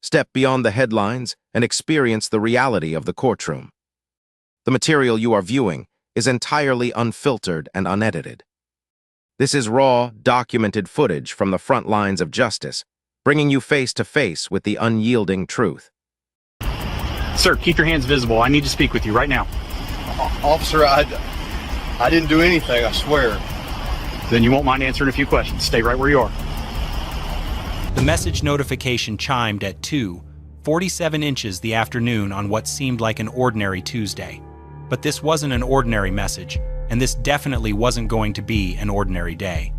Step beyond the headlines and experience the reality of the courtroom. The material you are viewing is entirely unfiltered and unedited. This is raw, documented footage from the front lines of justice, bringing you face to face with the unyielding truth. Sir, keep your hands visible. I need to speak with you right now. Officer, I didn't do anything, I swear. Then you won't mind answering a few questions. Stay right where you are. The message notification chimed at 2:47 inches the afternoon on what seemed like an ordinary Tuesday. But this wasn't an ordinary message, and this definitely wasn't going to be an ordinary day.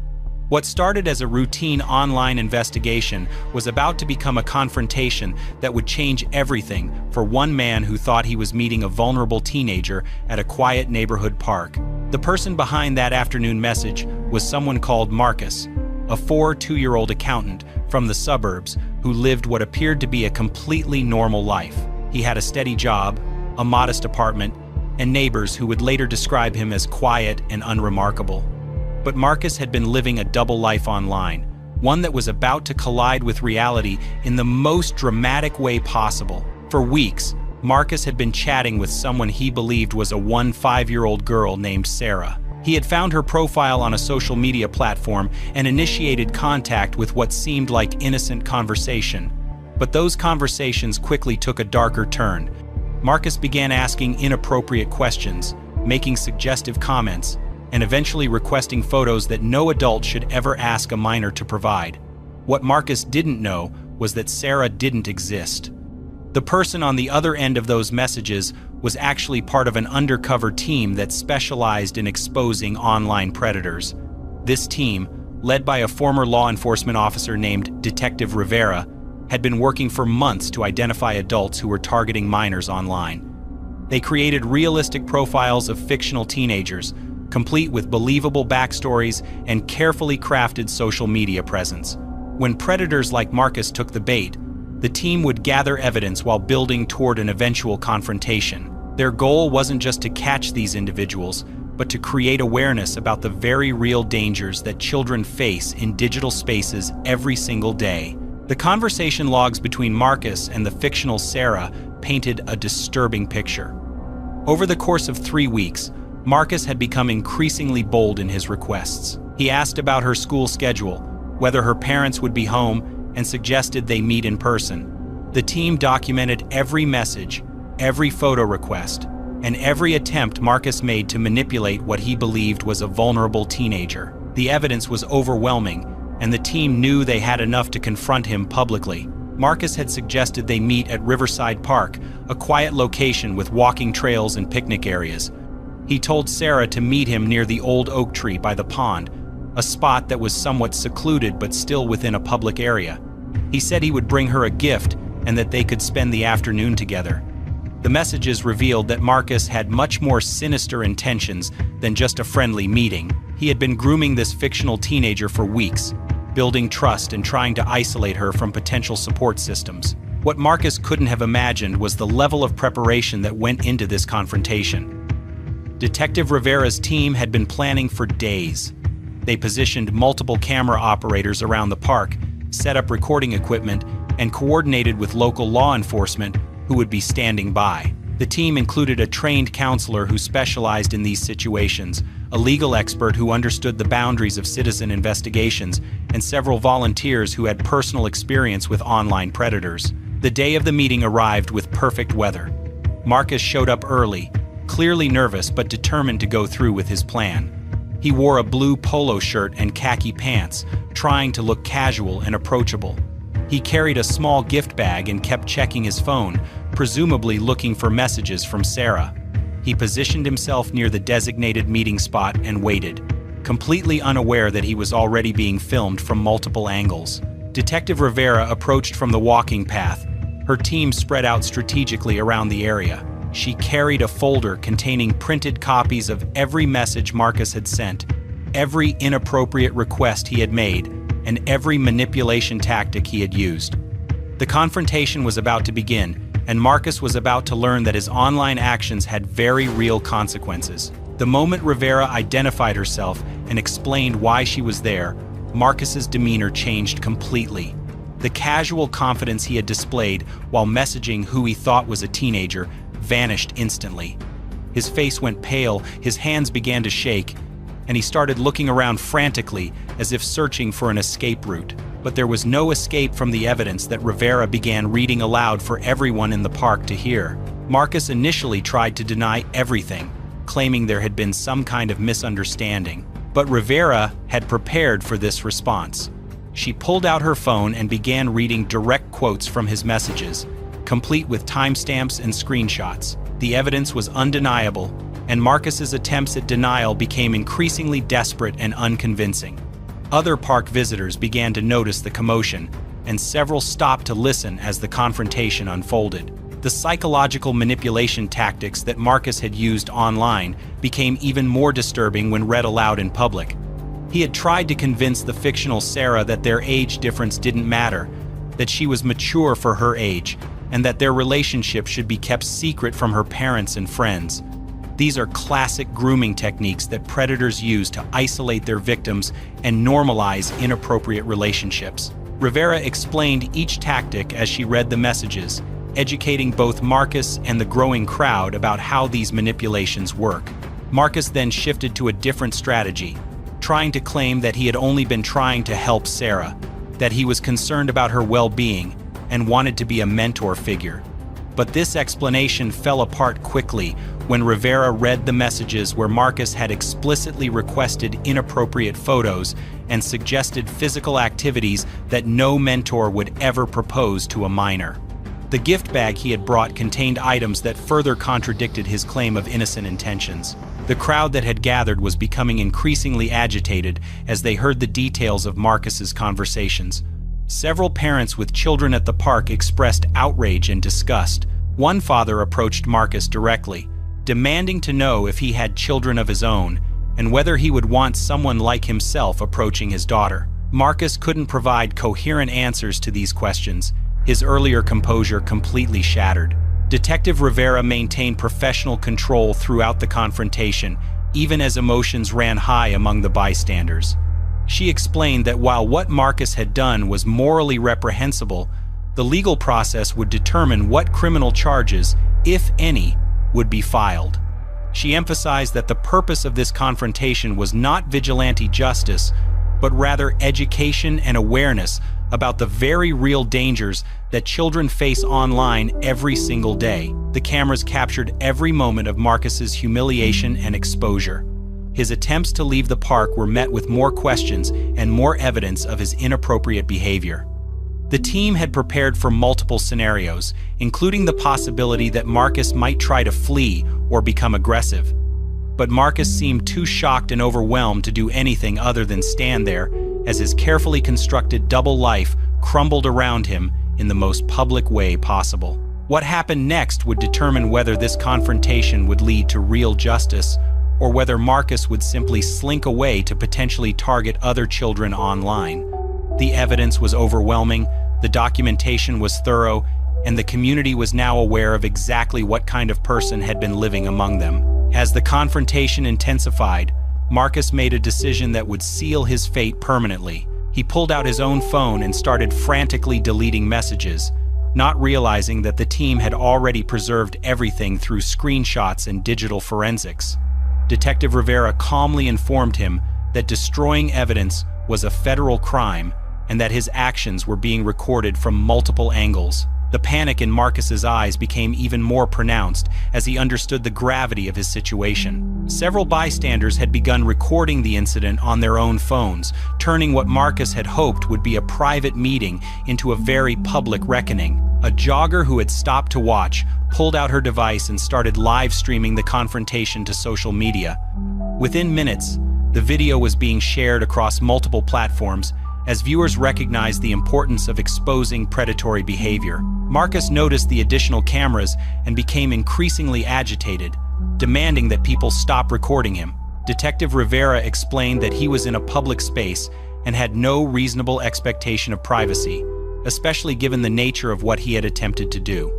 What started as a routine online investigation was about to become a confrontation that would change everything for one man who thought he was meeting a vulnerable teenager at a quiet neighborhood park. The person behind that afternoon message was someone called Marcus, a 42-year-old accountant from the suburbs who lived what appeared to be a completely normal life. He had a steady job, a modest apartment, and neighbors who would later describe him as quiet and unremarkable. But Marcus had been living a double life online, one that was about to collide with reality in the most dramatic way possible. For weeks, Marcus had been chatting with someone he believed was a 15-year-old girl named Sarah. He had found her profile on a social media platform and initiated contact with what seemed like innocent conversation. But those conversations quickly took a darker turn. Marcus began asking inappropriate questions, making suggestive comments, and eventually requesting photos that no adult should ever ask a minor to provide. What Marcus didn't know was that Sarah didn't exist. The person on the other end of those messages was actually part of an undercover team that specialized in exposing online predators. This team, led by a former law enforcement officer named Detective Rivera, had been working for months to identify adults who were targeting minors online. They created realistic profiles of fictional teenagers, complete with believable backstories and carefully crafted social media presence. When predators like Marcus took the bait, the team would gather evidence while building toward an eventual confrontation. Their goal wasn't just to catch these individuals, but to create awareness about the very real dangers that children face in digital spaces every single day. The conversation logs between Marcus and the fictional Sarah painted a disturbing picture. Over the course of 3 weeks, Marcus had become increasingly bold in his requests. He asked about her school schedule, whether her parents would be home, and suggested they meet in person. The team documented every message, every photo request, and every attempt Marcus made to manipulate what he believed was a vulnerable teenager. The evidence was overwhelming, and the team knew they had enough to confront him publicly. Marcus had suggested they meet at Riverside Park, a quiet location with walking trails and picnic areas. He told Sarah to meet him near the old oak tree by the pond, a spot that was somewhat secluded but still within a public area. He said he would bring her a gift and that they could spend the afternoon together. The messages revealed that Marcus had much more sinister intentions than just a friendly meeting. He had been grooming this fictional teenager for weeks, building trust and trying to isolate her from potential support systems. What Marcus couldn't have imagined was the level of preparation that went into this confrontation. Detective Rivera's team had been planning for days. They positioned multiple camera operators around the park, set up recording equipment, and coordinated with local law enforcement who would be standing by. The team included a trained counselor who specialized in these situations, a legal expert who understood the boundaries of citizen investigations, and several volunteers who had personal experience with online predators. The day of the meeting arrived with perfect weather. Marcus showed up early, clearly nervous but determined to go through with his plan. He wore a blue polo shirt and khaki pants, trying to look casual and approachable. He carried a small gift bag and kept checking his phone, presumably looking for messages from Sarah. He positioned himself near the designated meeting spot and waited, completely unaware that he was already being filmed from multiple angles. Detective Rivera approached from the walking path, her team spread out strategically around the area. She carried a folder containing printed copies of every message Marcus had sent, every inappropriate request he had made, and every manipulation tactic he had used. The confrontation was about to begin, and Marcus was about to learn that his online actions had very real consequences. The moment Rivera identified herself and explained why she was there, Marcus's demeanor changed completely. The casual confidence he had displayed while messaging who he thought was a teenager vanished instantly. His face went pale, his hands began to shake, and he started looking around frantically as if searching for an escape route. But there was no escape from the evidence that Rivera began reading aloud for everyone in the park to hear. Marcus initially tried to deny everything, claiming there had been some kind of misunderstanding. But Rivera had prepared for this response. She pulled out her phone and began reading direct quotes from his messages, complete with timestamps and screenshots. The evidence was undeniable, and Marcus's attempts at denial became increasingly desperate and unconvincing. Other park visitors began to notice the commotion, and several stopped to listen as the confrontation unfolded. The psychological manipulation tactics that Marcus had used online became even more disturbing when read aloud in public. He had tried to convince the fictional Sarah that their age difference didn't matter, that she was mature for her age, and that their relationship should be kept secret from her parents and friends. These are classic grooming techniques that predators use to isolate their victims and normalize inappropriate relationships. Rivera explained each tactic as she read the messages, educating both Marcus and the growing crowd about how these manipulations work. Marcus then shifted to a different strategy, trying to claim that he had only been trying to help Sarah, that he was concerned about her well-being and wanted to be a mentor figure. But this explanation fell apart quickly when Rivera read the messages where Marcus had explicitly requested inappropriate photos and suggested physical activities that no mentor would ever propose to a minor. The gift bag he had brought contained items that further contradicted his claim of innocent intentions. The crowd that had gathered was becoming increasingly agitated as they heard the details of Marcus's conversations. Several parents with children at the park expressed outrage and disgust. One father approached Marcus directly, demanding to know if he had children of his own and whether he would want someone like himself approaching his daughter. Marcus couldn't provide coherent answers to these questions, his earlier composure completely shattered. Detective Rivera maintained professional control throughout the confrontation, even as emotions ran high among the bystanders. She explained that while what Marcus had done was morally reprehensible, the legal process would determine what criminal charges, if any, would be filed. She emphasized that the purpose of this confrontation was not vigilante justice, but rather education and awareness about the very real dangers that children face online every single day. The cameras captured every moment of Marcus's humiliation and exposure. His attempts to leave the park were met with more questions and more evidence of his inappropriate behavior. The team had prepared for multiple scenarios, including the possibility that Marcus might try to flee or become aggressive. But Marcus seemed too shocked and overwhelmed to do anything other than stand there as his carefully constructed double life crumbled around him in the most public way possible. What happened next would determine whether this confrontation would lead to real justice or whether Marcus would simply slink away to potentially target other children online. The evidence was overwhelming, the documentation was thorough, and the community was now aware of exactly what kind of person had been living among them. As the confrontation intensified, Marcus made a decision that would seal his fate permanently. He pulled out his own phone and started frantically deleting messages, not realizing that the team had already preserved everything through screenshots and digital forensics. Detective Rivera calmly informed him that destroying evidence was a federal crime and that his actions were being recorded from multiple angles. The panic in Marcus's eyes became even more pronounced as he understood the gravity of his situation. Several bystanders had begun recording the incident on their own phones, turning what Marcus had hoped would be a private meeting into a very public reckoning. A jogger who had stopped to watch pulled out her device and started live streaming the confrontation to social media. Within minutes, the video was being shared across multiple platforms as viewers recognized the importance of exposing predatory behavior. Marcus noticed the additional cameras and became increasingly agitated, demanding that people stop recording him. Detective Rivera explained that he was in a public space and had no reasonable expectation of privacy, especially given the nature of what he had attempted to do.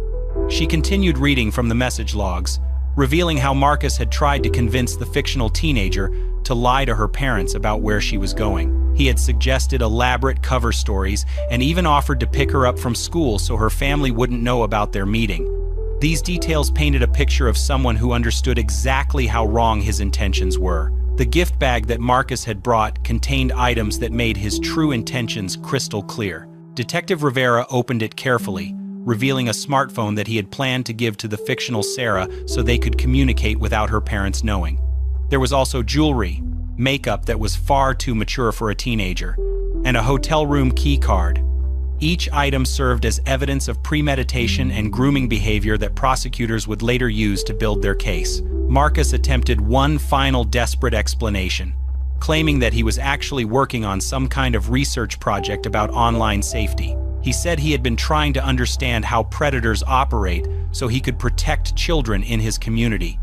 She continued reading from the message logs, revealing how Marcus had tried to convince the fictional teenager to lie to her parents about where she was going. He had suggested elaborate cover stories and even offered to pick her up from school so her family wouldn't know about their meeting. These details painted a picture of someone who understood exactly how wrong his intentions were. The gift bag that Marcus had brought contained items that made his true intentions crystal clear. Detective Rivera opened it carefully, revealing a smartphone that he had planned to give to the fictional Sarah so they could communicate without her parents knowing. There was also jewelry, makeup that was far too mature for a teenager, and a hotel room key card. Each item served as evidence of premeditation and grooming behavior that prosecutors would later use to build their case. Marcus attempted one final desperate explanation, claiming that he was actually working on some kind of research project about online safety. He said he had been trying to understand how predators operate so he could protect children in his community.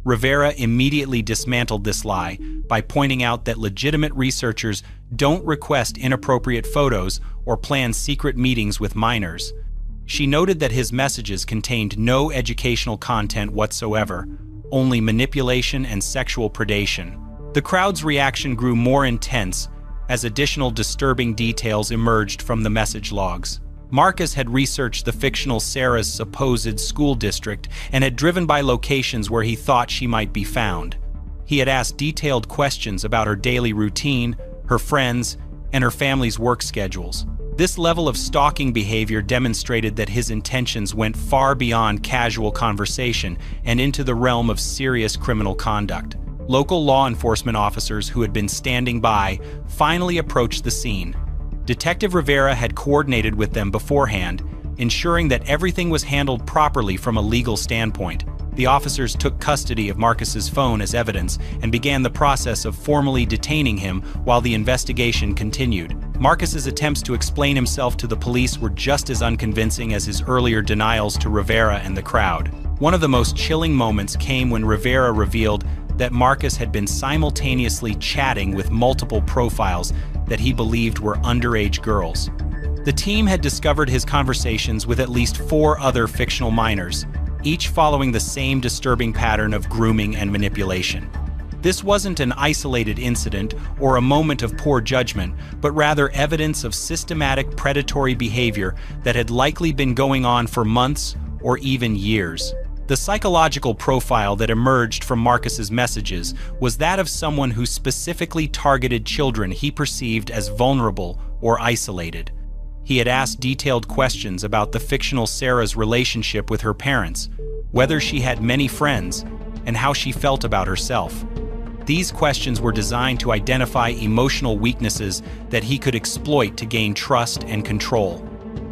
Rivera immediately dismantled this lie by pointing out that legitimate researchers don't request inappropriate photos or plan secret meetings with minors. She noted that his messages contained no educational content whatsoever, only manipulation and sexual predation. The crowd's reaction grew more intense as additional disturbing details emerged from the message logs. Marcus had researched the fictional Sarah's supposed school district and had driven by locations where he thought she might be found. He had asked detailed questions about her daily routine, her friends, and her family's work schedules. This level of stalking behavior demonstrated that his intentions went far beyond casual conversation and into the realm of serious criminal conduct. Local law enforcement officers who had been standing by finally approached the scene. Detective Rivera had coordinated with them beforehand, ensuring that everything was handled properly from a legal standpoint. The officers took custody of Marcus's phone as evidence and began the process of formally detaining him while the investigation continued. Marcus's attempts to explain himself to the police were just as unconvincing as his earlier denials to Rivera and the crowd. One of the most chilling moments came when Rivera revealed that Marcus had been simultaneously chatting with multiple profiles that he believed were underage girls. The team had discovered his conversations with at least 4 other fictional minors, each following the same disturbing pattern of grooming and manipulation. This wasn't an isolated incident or a moment of poor judgment, but rather evidence of systematic predatory behavior that had likely been going on for months or even years. The psychological profile that emerged from Marcus's messages was that of someone who specifically targeted children he perceived as vulnerable or isolated. He had asked detailed questions about the fictional Sarah's relationship with her parents, whether she had many friends, and how she felt about herself. These questions were designed to identify emotional weaknesses that he could exploit to gain trust and control.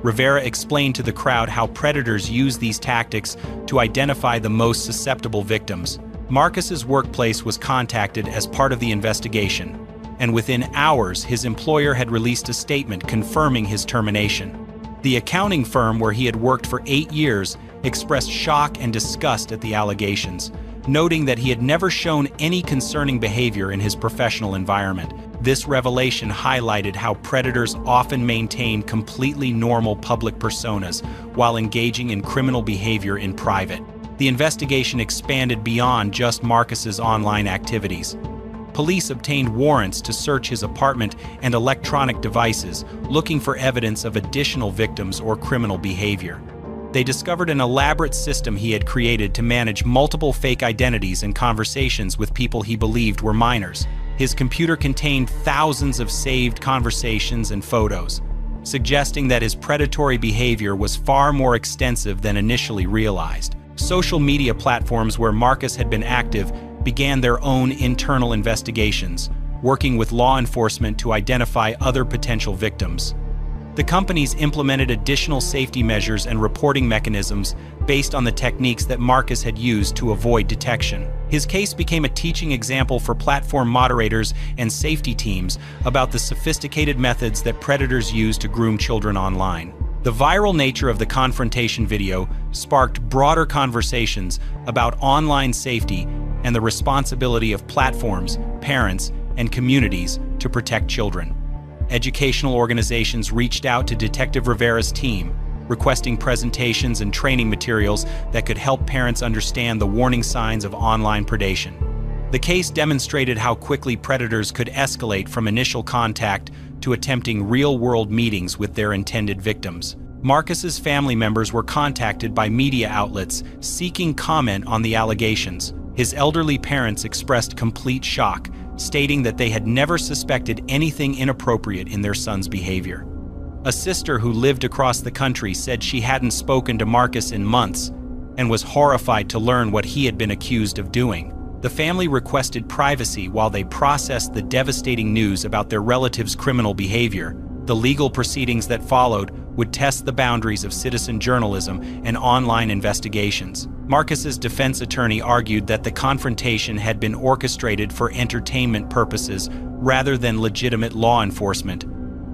Rivera explained to the crowd how predators use these tactics to identify the most susceptible victims. Marcus's workplace was contacted as part of the investigation, and within hours his employer had released a statement confirming his termination. The accounting firm where he had worked for 8 years expressed shock and disgust at the allegations, noting that he had never shown any concerning behavior in his professional environment. This revelation highlighted how predators often maintain completely normal public personas while engaging in criminal behavior in private. The investigation expanded beyond just Marcus's online activities. Police obtained warrants to search his apartment and electronic devices, looking for evidence of additional victims or criminal behavior. They discovered an elaborate system he had created to manage multiple fake identities and conversations with people he believed were minors. His computer contained thousands of saved conversations and photos, suggesting that his predatory behavior was far more extensive than initially realized. Social media platforms where Marcus had been active began their own internal investigations, working with law enforcement to identify other potential victims. The companies implemented additional safety measures and reporting mechanisms based on the techniques that Marcus had used to avoid detection. His case became a teaching example for platform moderators and safety teams about the sophisticated methods that predators use to groom children online. The viral nature of the confrontation video sparked broader conversations about online safety and the responsibility of platforms, parents, and communities to protect children. Educational organizations reached out to Detective Rivera's team, requesting presentations and training materials that could help parents understand the warning signs of online predation. The case demonstrated how quickly predators could escalate from initial contact to attempting real-world meetings with their intended victims. Marcus's family members were contacted by media outlets seeking comment on the allegations. His elderly parents expressed complete shock, stating that they had never suspected anything inappropriate in their son's behavior. A sister who lived across the country said she hadn't spoken to Marcus in months and was horrified to learn what he had been accused of doing. The family requested privacy while they processed the devastating news about their relative's criminal behavior. The legal proceedings that followed would test the boundaries of citizen journalism and online investigations. Marcus's defense attorney argued that the confrontation had been orchestrated for entertainment purposes rather than legitimate law enforcement.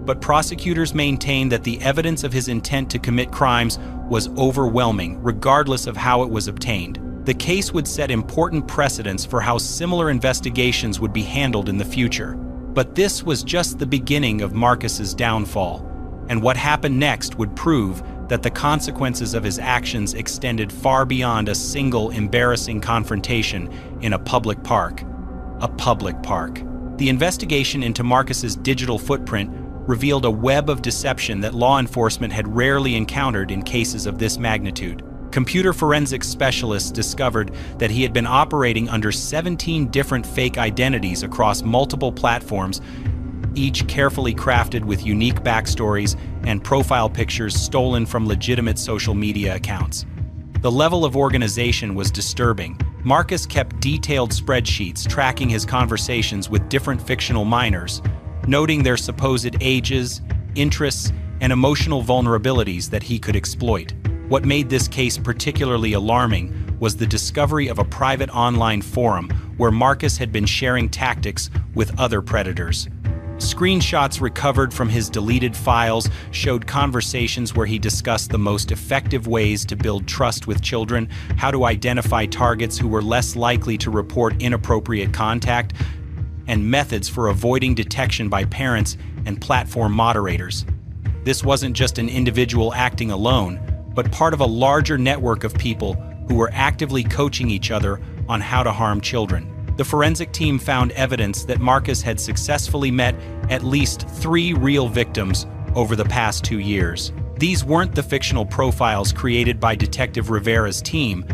But prosecutors maintained that the evidence of his intent to commit crimes was overwhelming, regardless of how it was obtained. The case would set important precedents for how similar investigations would be handled in the future. But this was just the beginning of Marcus's downfall, and what happened next would prove that the consequences of his actions extended far beyond a single embarrassing confrontation in a public park. A public park. The investigation into Marcus's digital footprint revealed a web of deception that law enforcement had rarely encountered in cases of this magnitude. Computer forensics specialists discovered that he had been operating under 17 different fake identities across multiple platforms, each carefully crafted with unique backstories and profile pictures stolen from legitimate social media accounts. The level of organization was disturbing. Marcus kept detailed spreadsheets tracking his conversations with different fictional minors, noting their supposed ages, interests, and emotional vulnerabilities that he could exploit. What made this case particularly alarming was the discovery of a private online forum where Marcus had been sharing tactics with other predators. Screenshots recovered from his deleted files showed conversations where he discussed the most effective ways to build trust with children, how to identify targets who were less likely to report inappropriate contact, and methods for avoiding detection by parents and platform moderators. This wasn't just an individual acting alone, but part of a larger network of people who were actively coaching each other on how to harm children. The forensic team found evidence that Marcus had successfully met at least 3 real victims over the past 2 years. These weren't the fictional profiles created by Detective Rivera's team,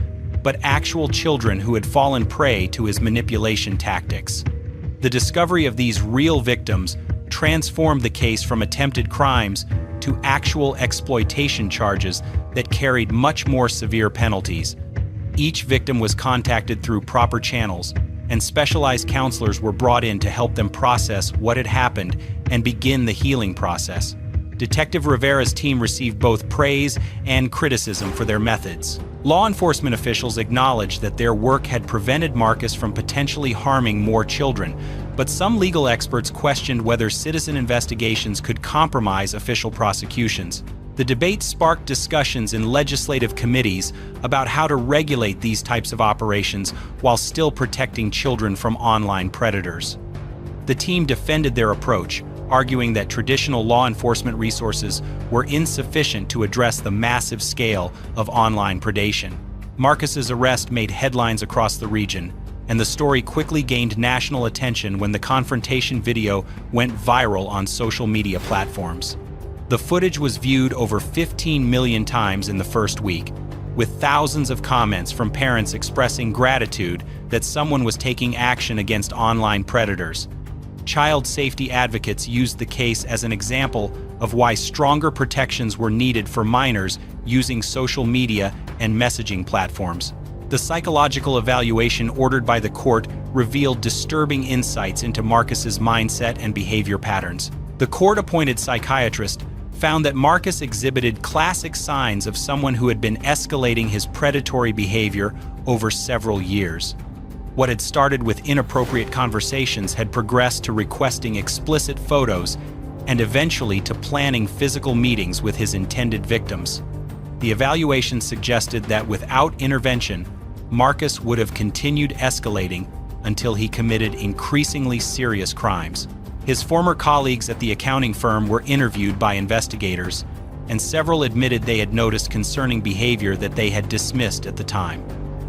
but actual children who had fallen prey to his manipulation tactics. The discovery of these real victims transformed the case from attempted crimes to actual exploitation charges that carried much more severe penalties. Each victim was contacted through proper channels, and specialized counselors were brought in to help them process what had happened and begin the healing process. Detective Rivera's team received both praise and criticism for their methods. Law enforcement officials acknowledged that their work had prevented Marcus from potentially harming more children, but some legal experts questioned whether citizen investigations could compromise official prosecutions. The debate sparked discussions in legislative committees about how to regulate these types of operations while still protecting children from online predators. The team defended their approach, arguing that traditional law enforcement resources were insufficient to address the massive scale of online predation. Marcus's arrest made headlines across the region, and the story quickly gained national attention when the confrontation video went viral on social media platforms. The footage was viewed over 15 million times in the first week, with thousands of comments from parents expressing gratitude that someone was taking action against online predators. Child safety advocates used the case as an example of why stronger protections were needed for minors using social media and messaging platforms. The psychological evaluation ordered by the court revealed disturbing insights into Marcus's mindset and behavior patterns. The court-appointed psychiatrist found that Marcus exhibited classic signs of someone who had been escalating his predatory behavior over several years. What had started with inappropriate conversations had progressed to requesting explicit photos and eventually to planning physical meetings with his intended victims. The evaluation suggested that without intervention, Marcus would have continued escalating until he committed increasingly serious crimes. His former colleagues at the accounting firm were interviewed by investigators, and several admitted they had noticed concerning behavior that they had dismissed at the time.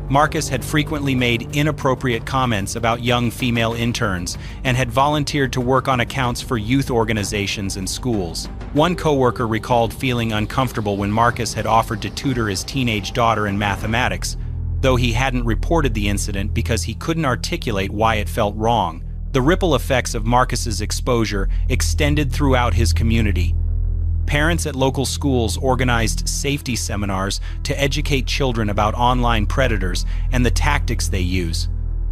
Marcus had frequently made inappropriate comments about young female interns and had volunteered to work on accounts for youth organizations and schools. One coworker recalled feeling uncomfortable when Marcus had offered to tutor his teenage daughter in mathematics, though he hadn't reported the incident because he couldn't articulate why it felt wrong. The ripple effects of Marcus's exposure extended throughout his community. Parents at local schools organized safety seminars to educate children about online predators and the tactics they use.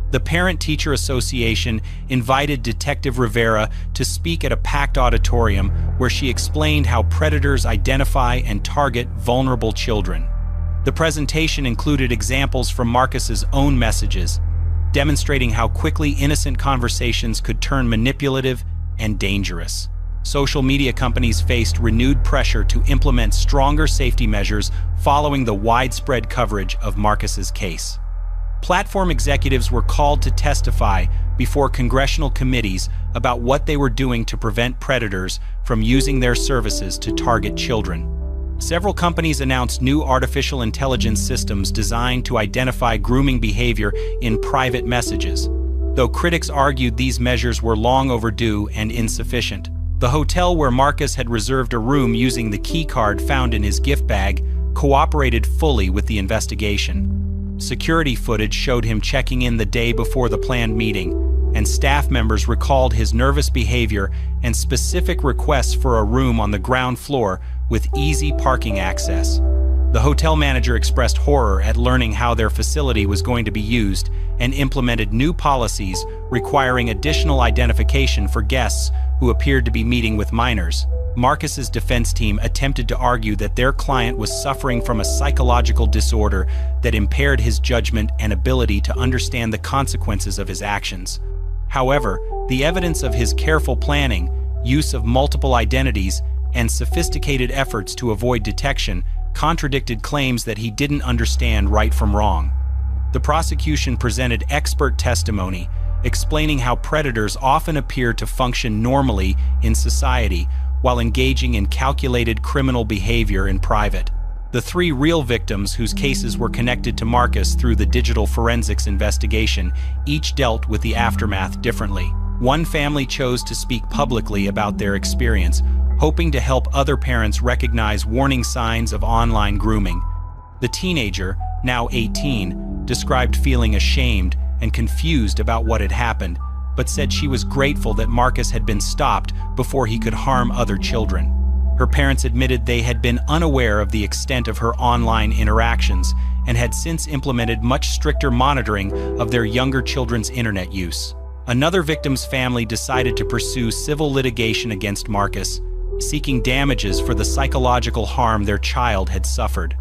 The Parent-Teacher Association invited Detective Rivera to speak at a packed auditorium where she explained how predators identify and target vulnerable children. The presentation included examples from Marcus's own messages, demonstrating how quickly innocent conversations could turn manipulative and dangerous. Social media companies faced renewed pressure to implement stronger safety measures following the widespread coverage of Marcus's case. Platform executives were called to testify before congressional committees about what they were doing to prevent predators from using their services to target children. Several companies announced new artificial intelligence systems designed to identify grooming behavior in private messages, though critics argued these measures were long overdue and insufficient. The hotel where Marcus had reserved a room using the key card found in his gift bag cooperated fully with the investigation. Security footage showed him checking in the day before the planned meeting, and staff members recalled his nervous behavior and specific requests for a room on the ground floor with easy parking access. The hotel manager expressed horror at learning how their facility was going to be used and implemented new policies requiring additional identification for guests who appeared to be meeting with minors. Marcus's defense team attempted to argue that their client was suffering from a psychological disorder that impaired his judgment and ability to understand the consequences of his actions. However, the evidence of his careful planning, use of multiple identities, and sophisticated efforts to avoid detection contradicted claims that he didn't understand right from wrong. The prosecution presented expert testimony explaining how predators often appear to function normally in society while engaging in calculated criminal behavior in private. The three real victims whose cases were connected to Marcus through the digital forensics investigation each dealt with the aftermath differently. One family chose to speak publicly about their experience, hoping to help other parents recognize warning signs of online grooming. The teenager, now 18, described feeling ashamed and confused about what had happened, but said she was grateful that Marcus had been stopped before he could harm other children. Her parents admitted they had been unaware of the extent of her online interactions and had since implemented much stricter monitoring of their younger children's internet use. Another victim's family decided to pursue civil litigation against Marcus, seeking damages for the psychological harm their child had suffered.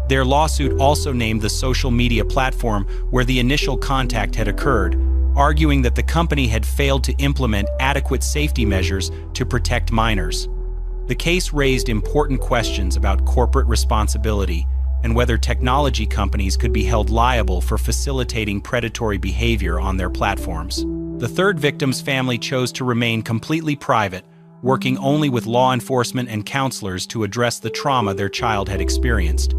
Their lawsuit also named the social media platform where the initial contact had occurred, arguing that the company had failed to implement adequate safety measures to protect minors. The case raised important questions about corporate responsibility and whether technology companies could be held liable for facilitating predatory behavior on their platforms. The third victim's family chose to remain completely private, working only with law enforcement and counselors to address the trauma their child had experienced.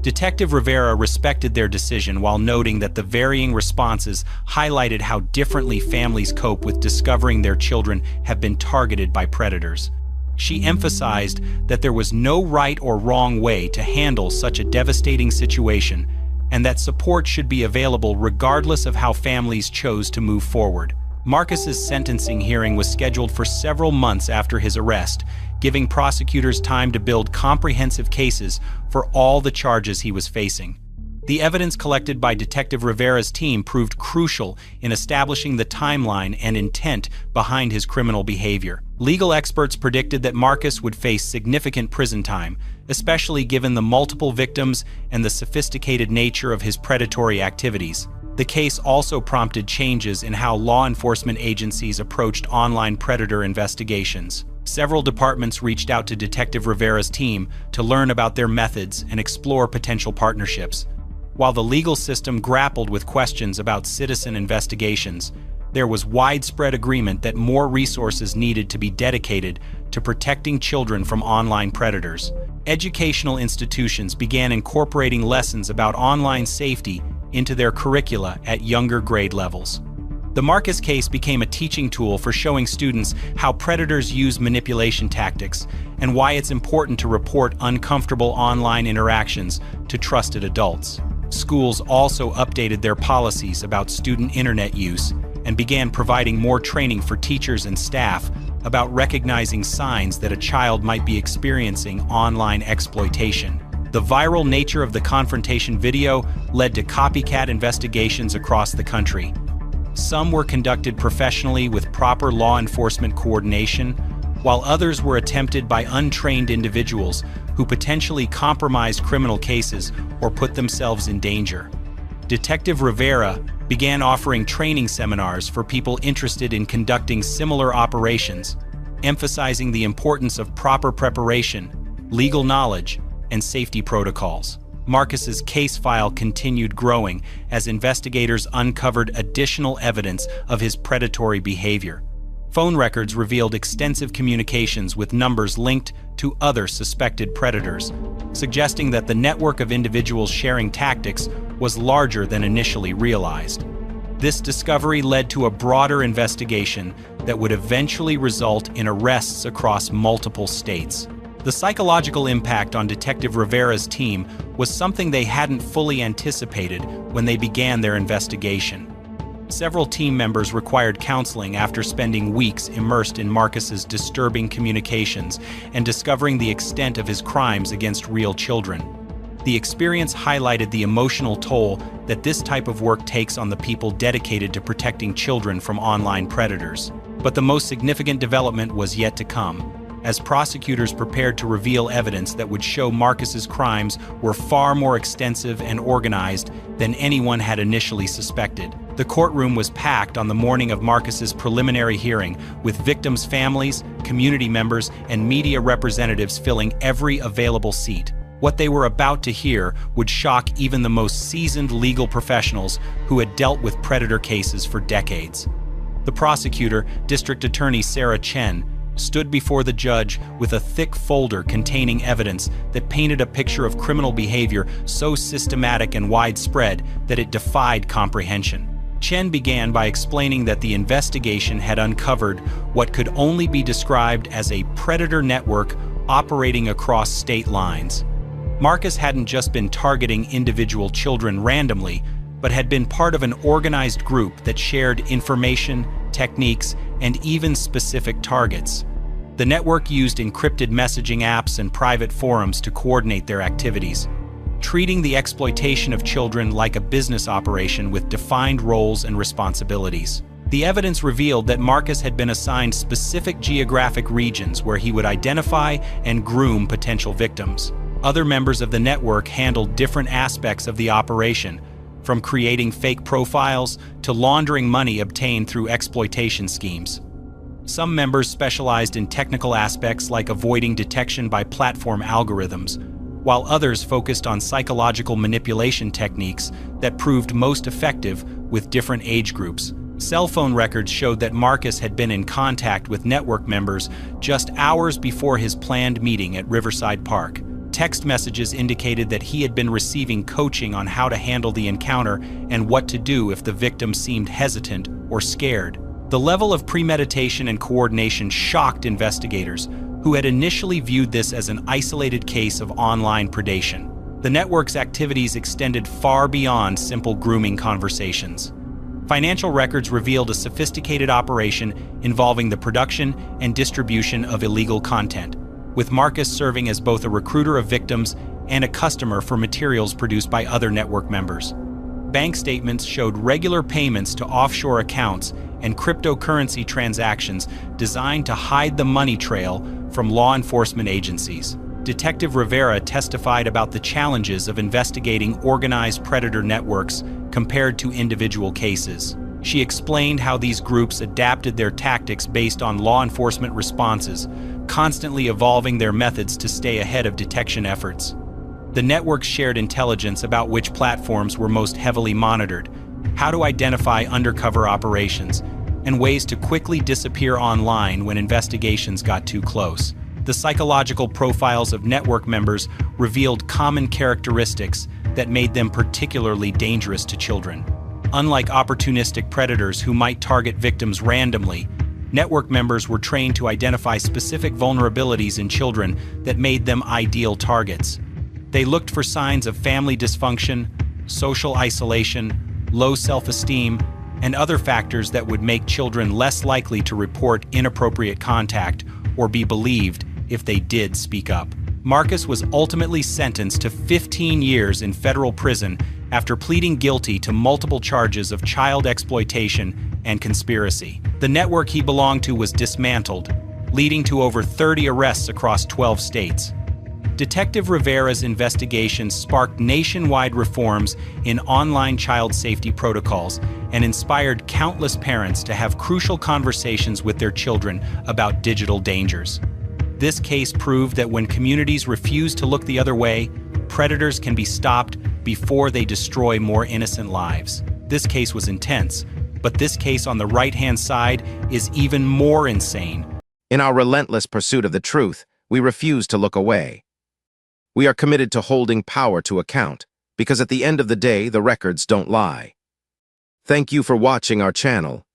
Detective Rivera respected their decision while noting that the varying responses highlighted how differently families cope with discovering their children have been targeted by predators. She emphasized that there was no right or wrong way to handle such a devastating situation, and that support should be available regardless of how families chose to move forward. Marcus's sentencing hearing was scheduled for several months after his arrest, giving prosecutors time to build comprehensive cases for all the charges he was facing. The evidence collected by Detective Rivera's team proved crucial in establishing the timeline and intent behind his criminal behavior. Legal experts predicted that Marcus would face significant prison time, especially given the multiple victims and the sophisticated nature of his predatory activities. The case also prompted changes in how law enforcement agencies approached online predator investigations. Several departments reached out to Detective Rivera's team to learn about their methods and explore potential partnerships. While the legal system grappled with questions about citizen investigations, there was widespread agreement that more resources needed to be dedicated to protecting children from online predators. Educational institutions began incorporating lessons about online safety into their curricula at younger grade levels. The Marcus case became a teaching tool for showing students how predators use manipulation tactics and why it's important to report uncomfortable online interactions to trusted adults. Schools also updated their policies about student internet use and began providing more training for teachers and staff about recognizing signs that a child might be experiencing online exploitation. The viral nature of the confrontation video led to copycat investigations across the country. Some were conducted professionally with proper law enforcement coordination, while others were attempted by untrained individuals who potentially compromised criminal cases or put themselves in danger. Detective Rivera began offering training seminars for people interested in conducting similar operations, emphasizing the importance of proper preparation, legal knowledge, and safety protocols. Marcus's case file continued growing as investigators uncovered additional evidence of his predatory behavior. Phone records revealed extensive communications with numbers linked to other suspected predators, suggesting that the network of individuals sharing tactics was larger than initially realized. This discovery led to a broader investigation that would eventually result in arrests across multiple states. The psychological impact on Detective Rivera's team was something they hadn't fully anticipated when they began their investigation. Several team members required counseling after spending weeks immersed in Marcus's disturbing communications and discovering the extent of his crimes against real children. The experience highlighted the emotional toll that this type of work takes on the people dedicated to protecting children from online predators. But the most significant development was yet to come, as prosecutors prepared to reveal evidence that would show Marcus's crimes were far more extensive and organized than anyone had initially suspected. The courtroom was packed on the morning of Marcus's preliminary hearing, with victims' families, community members, and media representatives filling every available seat. What they were about to hear would shock even the most seasoned legal professionals who had dealt with predator cases for decades. The prosecutor, District Attorney Sarah Chen, stood before the judge with a thick folder containing evidence that painted a picture of criminal behavior so systematic and widespread that it defied comprehension. Chen began by explaining that the investigation had uncovered what could only be described as a predator network operating across state lines. Marcus hadn't just been targeting individual children randomly, but had been part of an organized group that shared information, techniques, and even specific targets. The network used encrypted messaging apps and private forums to coordinate their activities, treating the exploitation of children like a business operation with defined roles and responsibilities. The evidence revealed that Marcus had been assigned specific geographic regions where he would identify and groom potential victims. Other members of the network handled different aspects of the operation, from creating fake profiles to laundering money obtained through exploitation schemes. Some members specialized in technical aspects like avoiding detection by platform algorithms, while others focused on psychological manipulation techniques that proved most effective with different age groups. Cell phone records showed that Marcus had been in contact with network members just hours before his planned meeting at Riverside Park. Text messages indicated that he had been receiving coaching on how to handle the encounter and what to do if the victim seemed hesitant or scared. The level of premeditation and coordination shocked investigators, who had initially viewed this as an isolated case of online predation. The network's activities extended far beyond simple grooming conversations. Financial records revealed a sophisticated operation involving the production and distribution of illegal content, with Marcus serving as both a recruiter of victims and a customer for materials produced by other network members. Bank statements showed regular payments to offshore accounts and cryptocurrency transactions designed to hide the money trail from law enforcement agencies. Detective Rivera testified about the challenges of investigating organized predator networks compared to individual cases. She explained how these groups adapted their tactics based on law enforcement responses, constantly evolving their methods to stay ahead of detection efforts. The networks shared intelligence about which platforms were most heavily monitored, how to identify undercover operations, and ways to quickly disappear online when investigations got too close. The psychological profiles of network members revealed common characteristics that made them particularly dangerous to children. Unlike opportunistic predators who might target victims randomly, network members were trained to identify specific vulnerabilities in children that made them ideal targets. They looked for signs of family dysfunction, social isolation, low self-esteem, and other factors that would make children less likely to report inappropriate contact or be believed if they did speak up. Marcus was ultimately sentenced to 15 years in federal prison after pleading guilty to multiple charges of child exploitation and conspiracy. The network he belonged to was dismantled, leading to over 30 arrests across 12 states. Detective Rivera's investigation sparked nationwide reforms in online child safety protocols and inspired countless parents to have crucial conversations with their children about digital dangers. This case proved that when communities refuse to look the other way, predators can be stopped before they destroy more innocent lives. This case was intense, but this case on the right-hand side is even more insane. In our relentless pursuit of the truth, we refuse to look away. We are committed to holding power to account, because at the end of the day, the records don't lie. Thank you for watching our channel.